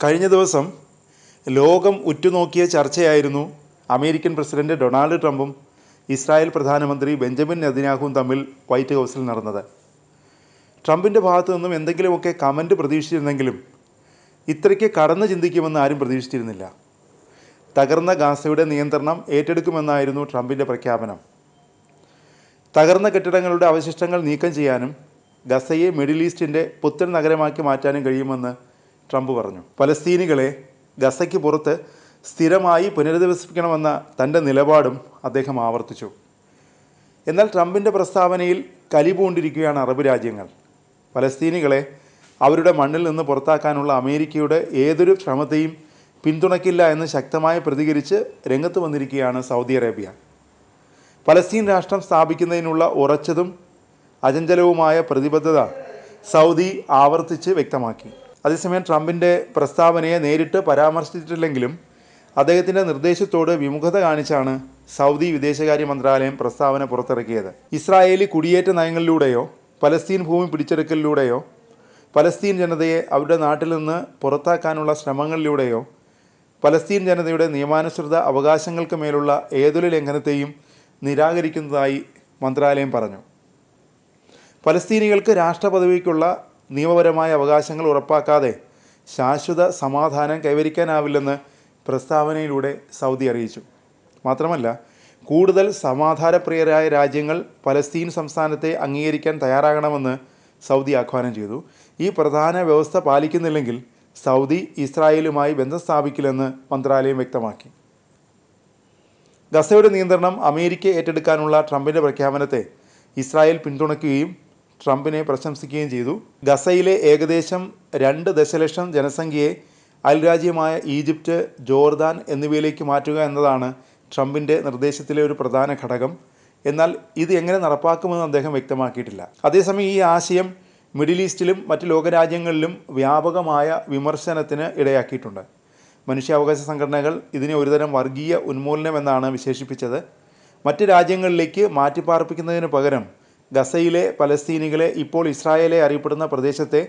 കഴിഞ്ഞ ദിവസം ലോകം ഉറ്റുനോക്കിയ ചർച്ചയായിരുന്നു അമേരിക്കൻ പ്രസിഡന്റ് ഡൊണാൾഡ് ട്രംപും ഇസ്രായേൽ പ്രധാനമന്ത്രി ബെഞ്ചമിൻ നെതന്യാഹുവും തമ്മിൽ വൈറ്റ് ഹൗസിൽ നടന്നത്. ട്രംപിൻ്റെ ഭാഗത്തു നിന്നും എന്തെങ്കിലുമൊക്കെ കമൻറ്റ് പ്രതീക്ഷിച്ചിരുന്നെങ്കിലും ഇത്രയ്ക്ക് കടന്നു ചിന്തിക്കുമെന്ന് ആരും പ്രതീക്ഷിച്ചിരുന്നില്ല. തകർന്ന ഗാസയുടെ നിയന്ത്രണം ഏറ്റെടുക്കുമെന്നായിരുന്നു ട്രംപിൻ്റെ പ്രഖ്യാപനം. തകർന്ന കെട്ടിടങ്ങളുടെ അവശിഷ്ടങ്ങൾ നീക്കം ചെയ്യാനും ഗസയെ മിഡിൽ ഈസ്റ്റിൻ്റെ പുത്തൻ നഗരമാക്കി മാറ്റാനും കഴിയുമെന്ന് ട്രംപ് പറഞ്ഞു. പലസ്തീനികളെ ഗസയ്ക്ക് പുറത്ത് സ്ഥിരമായി പുനരധിവസിപ്പിക്കണമെന്ന തൻ്റെ നിലപാടും അദ്ദേഹം ആവർത്തിച്ചു. എന്നാൽ ട്രംപിൻ്റെ പ്രസ്താവനയിൽ കലിപൂണ്ടിരിക്കുകയാണ് അറബ് രാജ്യങ്ങൾ. പലസ്തീനികളെ അവരുടെ മണ്ണിൽ നിന്ന് പുറത്താക്കാനുള്ള അമേരിക്കയുടെ ഏതൊരു ശ്രമത്തെയും പിന്തുണയ്ക്കില്ല എന്ന് ശക്തമായി പ്രതികരിച്ച് രംഗത്ത് വന്നിരിക്കുകയാണ് സൗദി അറേബ്യ. പലസ്തീൻ രാഷ്ട്രം സ്ഥാപിക്കുന്നതിനുള്ള ഉറച്ചതും അചഞ്ചലവുമായ പ്രതിബദ്ധത സൗദി ആവർത്തിച്ച് വ്യക്തമാക്കി. അതേസമയം ട്രംപിൻ്റെ പ്രസ്താവനയെ നേരിട്ട് പരാമർശിച്ചിട്ടില്ലെങ്കിലും അദ്ദേഹത്തിൻ്റെ നിർദ്ദേശത്തോട് വിമുഖത കാണിച്ചാണ് സൗദി വിദേശകാര്യ മന്ത്രാലയം പ്രസ്താവന പുറത്തിറക്കിയത്. ഇസ്രായേലി കുടിയേറ്റ നയങ്ങളിലൂടെയോ പലസ്തീൻ ഭൂമി പിടിച്ചെടുക്കലിലൂടെയോ പലസ്തീൻ ജനതയെ അവരുടെ നാട്ടിൽ നിന്ന് പുറത്താക്കാനുള്ള ശ്രമങ്ങളിലൂടെയോ പലസ്തീൻ ജനതയുടെ നിയമാനുസൃത അവകാശങ്ങൾക്ക് മേലുള്ള ഏതൊരു ലംഘനത്തെയും നിരാകരിക്കുന്നതായി മന്ത്രാലയം പറഞ്ഞു. പലസ്തീനികൾക്ക് രാഷ്ട്രപദവിക്കുള്ള നിയമപരമായ അവകാശങ്ങൾ ഉറപ്പാക്കാതെ ശാശ്വത സമാധാനം കൈവരിക്കാനാവില്ലെന്ന് പ്രസ്താവനയിലൂടെ സൗദി അറിയിച്ചു. മാത്രമല്ല, കൂടുതൽ സമാധാനപ്രിയരായ രാജ്യങ്ങൾ പലസ്തീൻ സംസ്ഥാനത്തെ അംഗീകരിക്കാൻ തയ്യാറാകണമെന്ന് സൗദി ആഹ്വാനം ചെയ്തു. ഈ പ്രധാന വ്യവസ്ഥ പാലിക്കുന്നില്ലെങ്കിൽ സൗദി ഇസ്രായേലുമായി ബന്ധം സ്ഥാപിക്കില്ലെന്ന് മന്ത്രാലയം വ്യക്തമാക്കി. ഗസയുടെ നിയന്ത്രണം അമേരിക്ക ഏറ്റെടുക്കാനുള്ള ട്രംപിൻ്റെ പ്രഖ്യാപനത്തെ ഇസ്രായേൽ പിന്തുണയ്ക്കുകയും ട്രംപിനെ പ്രശംസിക്കുകയും ചെയ്തു. ഗസയിലെ ഏകദേശം 2 ദശലക്ഷം ജനസംഖ്യയെ അയൽരാജ്യമായ ഈജിപ്റ്റ്, ജോർദാൻ എന്നിവയിലേക്ക് മാറ്റുക എന്നതാണ് ട്രംപിൻ്റെ നിർദ്ദേശത്തിലെ ഒരു പ്രധാന ഘടകം. എന്നാൽ ഇത് എങ്ങനെ നടപ്പാക്കുമെന്ന് അദ്ദേഹം വ്യക്തമാക്കിയിട്ടില്ല. അതേസമയം ഈ ആശയം മിഡിൽ ഈസ്റ്റിലും മറ്റ് ലോകരാജ്യങ്ങളിലും വ്യാപകമായ വിമർശനത്തിന് ഇടയാക്കിയിട്ടുണ്ട്. മനുഷ്യാവകാശ സംഘടനകൾ ഇതിനെ ഒരുതരം വർഗീയ ഉന്മൂലനമെന്നാണ് വിശേഷിപ്പിച്ചത്. മറ്റ് രാജ്യങ്ങളിലേക്ക് മാറ്റിപ്പാർപ്പിക്കുന്നതിന് പകരം ഗസയിലെ പലസ്തീനികളെ ഇപ്പോൾ ഇസ്രായേലെ അറിയപ്പെടുന്ന പ്രദേശത്തെ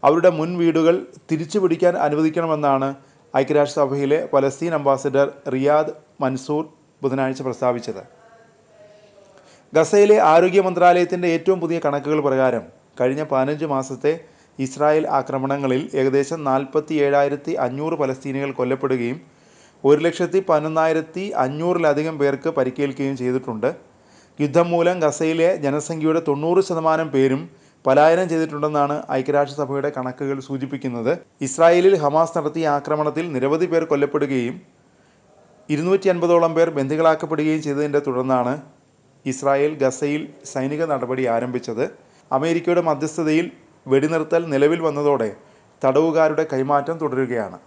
അവരുടെ മുൻ വീടുകൾ തിരിച്ചു പിടിക്കാൻ അനുവദിക്കണമെന്നാണ് ഐക്യരാഷ്ട്രസഭയിലെ പലസ്തീൻ അംബാസഡർ റിയാദ് മൻസൂർ ബുധനാഴ്ച പ്രസ്താവിച്ചത്. ഗസയിലെ ആരോഗ്യ മന്ത്രാലയത്തിൻ്റെ ഏറ്റവും പുതിയ കണക്കുകൾ പ്രകാരം കഴിഞ്ഞ 15 മാസത്തെ ഇസ്രായേൽ ആക്രമണങ്ങളിൽ ഏകദേശം 47,500 പലസ്തീനികൾ കൊല്ലപ്പെടുകയും 1,11,500-ലധികം പേർക്ക് പരിക്കേൽക്കുകയും ചെയ്തിട്ടുണ്ട്. യുദ്ധം മൂലം ഗസയിലെ ജനസംഖ്യയുടെ 90% പേരും പലായനം ചെയ്തിട്ടുണ്ടെന്നാണ് ഐക്യരാഷ്ട്രസഭയുടെ കണക്കുകൾ സൂചിപ്പിക്കുന്നത്. ഇസ്രായേലിൽ ഹമാസ് നടത്തിയ ആക്രമണത്തിൽ നിരവധി പേർ കൊല്ലപ്പെടുകയും 250ഓളം പേർ ബന്ദികളാക്കപ്പെടുകയും ചെയ്തതിൻ്റെ തുടർന്നാണ് ഇസ്രായേൽ ഗസയിൽ സൈനിക നടപടി ആരംഭിച്ചത്. അമേരിക്കയുടെ മധ്യസ്ഥതയിൽ വെടിനിർത്തൽ നിലവിൽ വന്നതോടെ തടവുകാരുടെ കൈമാറ്റം തുടരുകയാണ്.